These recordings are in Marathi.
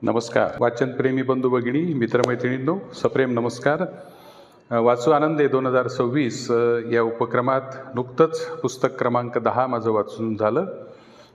नमस्कार. वाचनप्रेमी बंधू भगिनी, मित्रमैत्रिणींनो, सप्रेम नमस्कार. वाचू आनंदे 2026 या उपक्रमात नुकतंच पुस्तक क्रमांक 10 माझं वाचून झालं.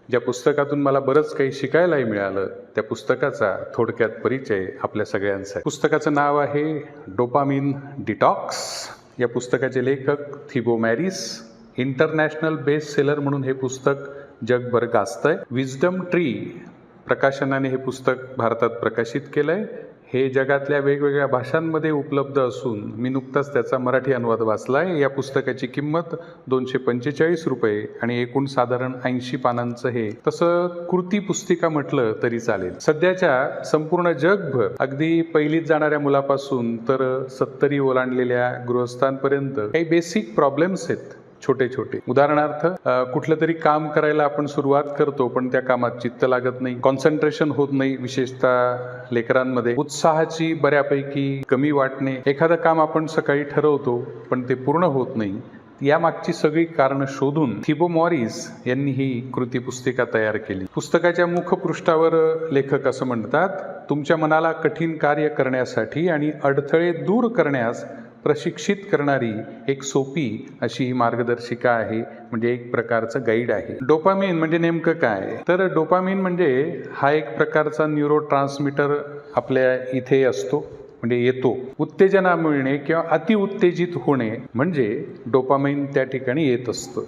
ज्या पुस्तकातून मला बरंच काही शिकायलाही मिळालं, त्या पुस्तकाचा थोडक्यात परिचय आपल्या सगळ्यांसाठी. पुस्तकाचं नाव आहे डोपामिन डिटॉक्स. या पुस्तकाचे लेखक थिबो मॅरिस. इंटरनॅशनल बेस्ट सेलर म्हणून हे पुस्तक जगभर गाजतंय. विजडम ट्री प्रकाशनाने हे पुस्तक भारतात प्रकाशित केलं आहे. हे जगातल्या वेगवेगळ्या भाषांमध्ये उपलब्ध असून मी नुकताच त्याचा मराठी अनुवाद वाचला आहे. या पुस्तकाची किंमत 245 रुपये आणि एकूण साधारण 80 पानांचं हे. तसं कृती पुस्तिका म्हटलं तरी चालेल. सध्याच्या संपूर्ण जगभर अगदी पहिलीत जाणाऱ्या मुलापासून तर 70 ओलांडलेल्या गृहस्थांपर्यंत काही बेसिक प्रॉब्लेम्स आहेत, छोटे छोटे. उदाहरणार्थ, कुठलं तरी काम करायला आपण सुरुवात करतो, पण त्या कामात चित्त लागत नाही, कॉन्सन्ट्रेशन होत नाही. विशेषतः लेकरांमध्ये उत्साहाची बऱ्यापैकी कमी वाटणे. एखादं काम आपण सकाळी ठरवतो, पण ते पूर्ण होत नाही. यामागची सगळी कारणं शोधून थिबो मॉरिस यांनी ही कृती पुस्तिका तयार केली. पुस्तकाच्या मुखपृष्ठावर लेखक असं म्हणतात, तुमच्या मनाला कठीण कार्य करण्यासाठी आणि अडथळे दूर करण्यास प्रशिक्षित करणारी एक सोपी अशी ही मार्गदर्शिका आहे, म्हणजे एक प्रकारचं गाईड आहे. डोपामिन म्हणजे नेमकं काय? तर डोपामिन म्हणजे हा एक प्रकारचा न्यूरो ट्रान्समीटर आपल्या इथे असतो, म्हणजे येतो. उत्तेजना मिळणे किंवा अतिउत्तेजित होणे म्हणजे डोपामिन त्या ठिकाणी येत असतं.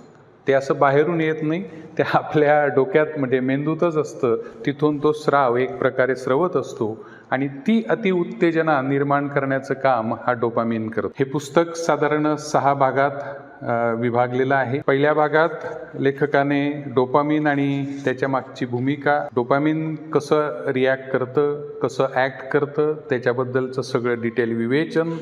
ते असं बाहेरून येत नाही, ते आपल्या डोक्यात म्हणजे मेंदूतच असतं. तिथून तो स्राव एक प्रकारे स्रवत असतो आणि ती अतिउत्तेजना निर्माण करण्याचं काम हा डोपामिन करतो. हे पुस्तक साधारण 6 भागात विभागलेलं आहे. पहिल्या भागात लेखकाने डोपामिन आणि त्याच्या मागची भूमिका, डोपामिन कसं रिॲक्ट करतं, कसं ॲक्ट करतं, त्याच्याबद्दलचं सगळं डिटेल विवेचन.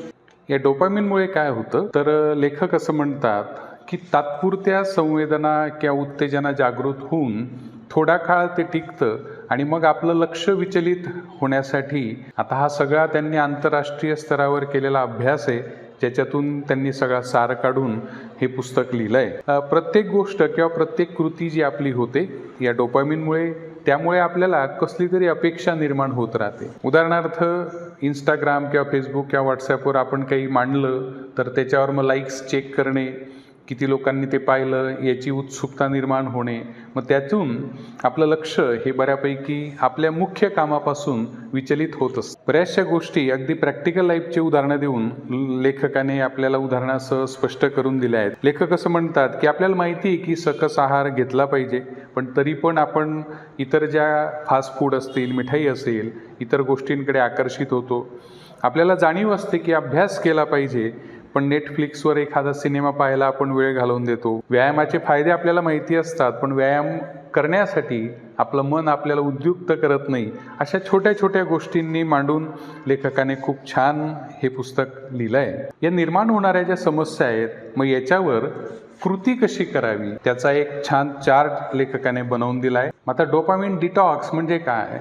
या डोपामिनमुळे काय होतं, तर लेखक असं म्हणतात की तात्पुरत्या संवेदना किंवा उत्तेजना जागृत होऊन थोडा काळ ते टिकतं आणि मग आपलं लक्ष विचलित होण्यासाठी, आता हा सगळा त्यांनी आंतरराष्ट्रीय स्तरावर केलेला अभ्यास आहे, ज्याच्यातून त्यांनी सगळा सार काढून हे पुस्तक लिहिलं आहे. प्रत्येक गोष्ट किंवा प्रत्येक कृती जी आपली होते या डोपामिनमुळे, त्यामुळे आपल्याला कसली तरी अपेक्षा निर्माण होत राहते. उदाहरणार्थ, इंस्टाग्राम किंवा फेसबुक किंवा व्हॉट्सॲपवर आपण काही मांडलं तर त्याच्यावर मग लाईक्स चेक करणे, किती लोकांनी ते पाहिलं याची उत्सुकता निर्माण होणे. मग त्यातून आपलं लक्ष हे बऱ्यापैकी आपल्या मुख्य कामापासून विचलित होत असतं. बऱ्याचशा गोष्टी अगदी प्रॅक्टिकल लाईफची उदाहरणं देऊन लेखकाने आपल्याला उदाहरणासह स्पष्ट करून दिल्या आहेत. लेखक असं म्हणतात की आपल्याला माहिती आहे की सकस आहार घेतला पाहिजे, पण तरी पण आपण इतर ज्या फास्ट फूड असतील, मिठाई असेल, इतर गोष्टींकडे आकर्षित होतो. आपल्याला जाणीव असते की अभ्यास केला पाहिजे, पण नेटफ्लिक्सवर एखादा सिनेमा पाहायला आपण वेळ घालवून देतो. व्यायामाचे फायदे आपल्याला माहिती असतात, पण व्यायाम करण्यासाठी आपलं मन आपल्याला उद्युक्त करत नाही. अशा छोट्या छोट्या गोष्टींनी मांडून लेखकाने खूप छान हे पुस्तक लिहिलं आहे. या निर्माण होणाऱ्या ज्या समस्या आहेत, मग याच्यावर कृती कशी करावी त्याचा एक छान चार्ट लेखकाने बनवून दिला आहे. आता डोपामिन डिटॉक्स म्हणजे काय,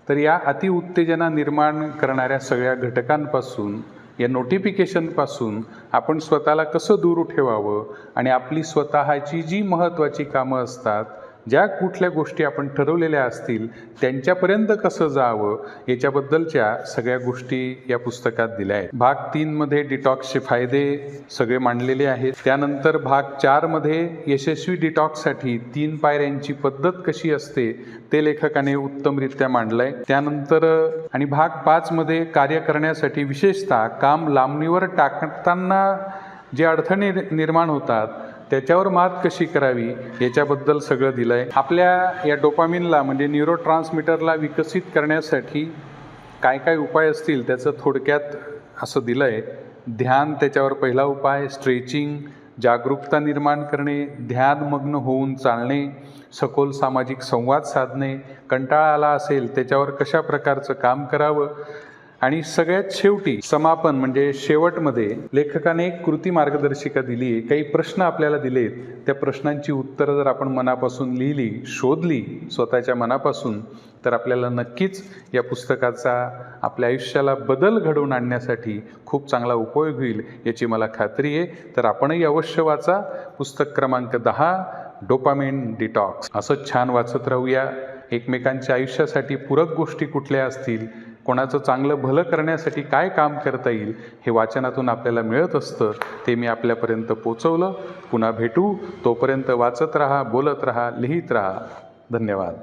तर या अतिउत्तेजना निर्माण करणाऱ्या सगळ्या घटकांपासून, या नोटिफिकेशनपासून आपण स्वतःला कसं दूर ठेवावं आणि आपली स्वतःची जी महत्त्वाची कामं असतात, ज्या कुठल्या गोष्टी आपण ठरवलेल्या असतील, त्यांच्यापर्यंत कसं जावं याच्याबद्दलच्या सगळ्या गोष्टी या पुस्तकात दिल्या आहेत. भाग 3 मध्ये डिटॉक्सचे फायदे सगळे मांडलेले आहेत. त्यानंतर भाग 4 मध्ये यशस्वी डिटॉक्ससाठी 3 पायऱ्यांची पद्धत कशी असते ते लेखकाने उत्तमरित्या मांडलंय. त्यानंतर आणि भाग 5 मध्ये कार्य करण्यासाठी, विशेषतः काम लांबणीवर टाकताना जे अडथळे निर्माण होतात त्याच्यावर मात कशी करावी याच्याबद्दल सगळं दिलं आहे. आपल्या या डोपामिनला म्हणजे न्यूरो ट्रान्समीटरला विकसित करण्यासाठी काय काय उपाय असतील त्याचं थोडक्यात असं दिलं आहे. ध्यान त्याच्यावर पहिला उपाय, स्ट्रेचिंग, जागरूकता निर्माण करणे, ध्यानमग्न होऊन चालणे, सखोल सामाजिक संवाद साधणे, कंटाळा आला असेल त्याच्यावर कशा प्रकारचं काम करावं, आणि सगळ्यात शेवटी समापन म्हणजे शेवटमध्ये लेखकाने एक कृती मार्गदर्शिका दिली आहे. काही प्रश्न आपल्याला दिलेत, त्या प्रश्नांची उत्तरं जर आपण मनापासून लिहिली, शोधली स्वतःच्या मनापासून, तर आपल्याला नक्कीच या पुस्तकाचा आपल्या आयुष्याला बदल घडवून आणण्यासाठी खूप चांगला उपयोग होईल याची मला खात्री आहे. तर आपणही अवश्य वाचा पुस्तक क्रमांक 10 डोपामिन डिटॉक्स. असं छान वाचत राहूया. एकमेकांच्या आयुष्यासाठी पूरक गोष्टी कुठल्या असतील, कोणाचं चांगलं भलं करण्यासाठी काय काम करता येईल, हे वाचनातून आपल्याला मिळत असतं. ते मी आपल्यापर्यंत पोचवलं. पुन्हा भेटू. तोपर्यंत वाचत राहा, बोलत राहा, लिहित राहा. धन्यवाद.